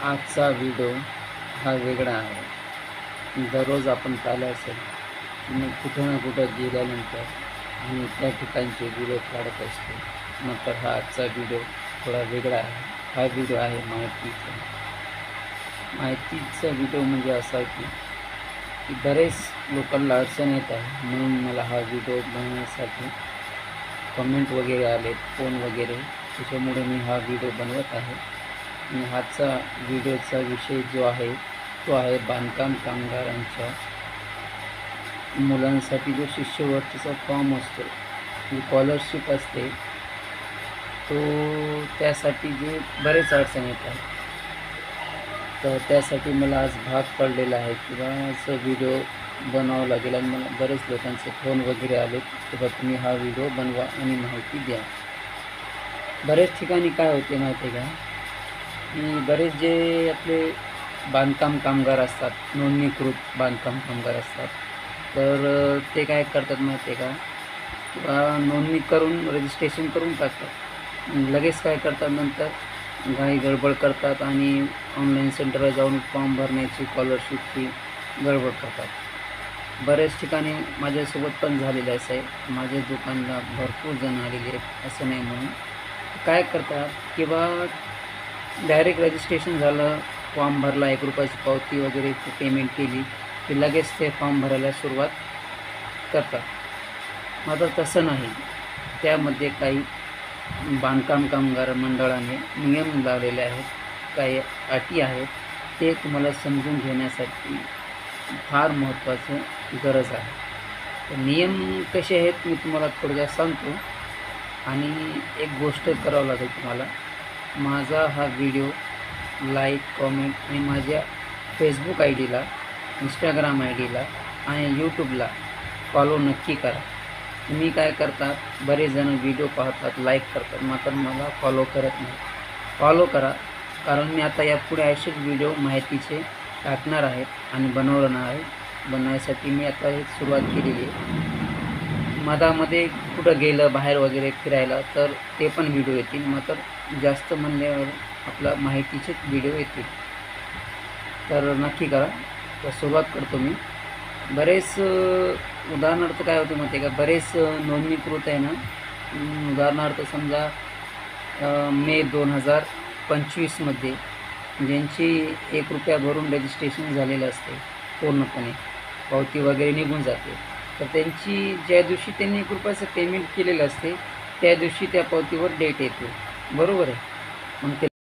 आजचा व्हिडिओ हा वेगळा आहे. दररोज आपण पाहिलं असेल मग कुठं ना कुठं गेल्यानंतर मी त्या ठिकाणचे व्हिडिओ काढत असतो. मात्र हा आजचा व्हिडिओ थोडा वेगळा आहे. हा व्हिडिओ आहे माहितीचा व्हिडिओ म्हणजे असा की बरेच लोकांना अडचण येत आहे, म्हणून मला हा व्हिडिओ बनवण्यासाठी कमेंट वगैरे आले, फोन वगैरे, त्याच्यामुळे मी हा व्हिडिओ बनवत आहे. आणि हाचा व्हिडिओचा विषय जो आहे तो आहे बांधकाम कामगारांच्या मुलांसाठी जो शिष्यवृत्तीचा फॉर्म असतो, जी स्कॉलरशिप असते, तो त्यासाठी जे बरेच अडचण येतात. तर त्यासाठी मला आज भाग पडलेला आहे किंवा असं व्हिडिओ बनावं लागेल. आणि मला बरेच लोकांचे फोन वगैरे आले की बा तुम्ही हा व्हिडिओ बनवा आणि माहिती द्या. बरेच ठिकाणी काय होते माहिती आहे का, की बरेच जे आपले बांधकाम कामगार असतात, नोंदणीकृत बांधकाम कामगार असतात, तर ते काय करतात माहिती आहे का, किंवा नोंदणी करून रजिस्ट्रेशन करून टाकतात. लगेच काय करतात, नंतर घाई गडबड करतात आणि ऑनलाईन सेंटरला जाऊन फॉर्म भरण्याची स्कॉलरशिपची गडबड करतात. बऱ्याच ठिकाणी माझ्यासोबत पण झालेलं असं आहे. माझ्या दुकानला भरपूर जण आलेले आहेत, असं नाही म्हणून. काय करतात किंवा डायरेक्ट रजिस्ट्रेशन झालं, फॉर्म भरला, ₹1 पावती वगैरे पेमेंट केली की लगेच ते फॉर्म भरायला सुरुवात करतात. मात्र तसं नाही. त्यामध्ये काही बांधकाम कामगार मंडळाने नियम लावलेले आहेत, काही अटी आहेत, ते तुम्हाला समजून घेण्यासाठी फार महत्त्वाचं गरज आहे. तर नियम कसे आहेत मी तुम्हाला थोडक्यात सांगतो. आणि एक गोष्ट करावं लागेल तुम्हाला, माझा हा व्हिडिओ लाईक, कॉमेंट आणि माझ्या Facebook I Dila, Instagram I डीला आणि यूट्यूबला फॉलो नक्की करा. तुम्ही काय करतात, बरेच जण व्हिडिओ पाहतात, लाईक करतात, मात्र मला फॉलो करत नाही. फॉलो करा, कारण मी आता यापुढे असेच व्हिडिओ माहितीचे टाकणार आहेत आणि बनवणार आहे. बनवायसाठी मी आता एक सुरुवात केलेली आहे. मधामध्ये कुठं गेलं बाहेर वगैरे फिरायला तर ते पण व्हिडिओ येतील, मात्र जास्त म्हणल्यावर आपला माहितीचेच व्हिडिओ येतील. तर नक्की करा. तर सुरुवात करतो मी. बरेच उदाहरणार्थ काय होते माहिती आहे का, बरेच नोंदणीकृत आहे ना, उदाहरणार्थ समजा मे 2025मध्ये ज्यांची ₹1 भरून रजिस्ट्रेशन झालेलं असते पूर्णपणे, पावती वगैरे निघून जाते, तर त्यांची ज्या दिवशी त्यांनी ₹1 पेमेंट केलेलं असते त्या दिवशी त्या पावतीवर डेट येते, बरोबर आहे. मग ते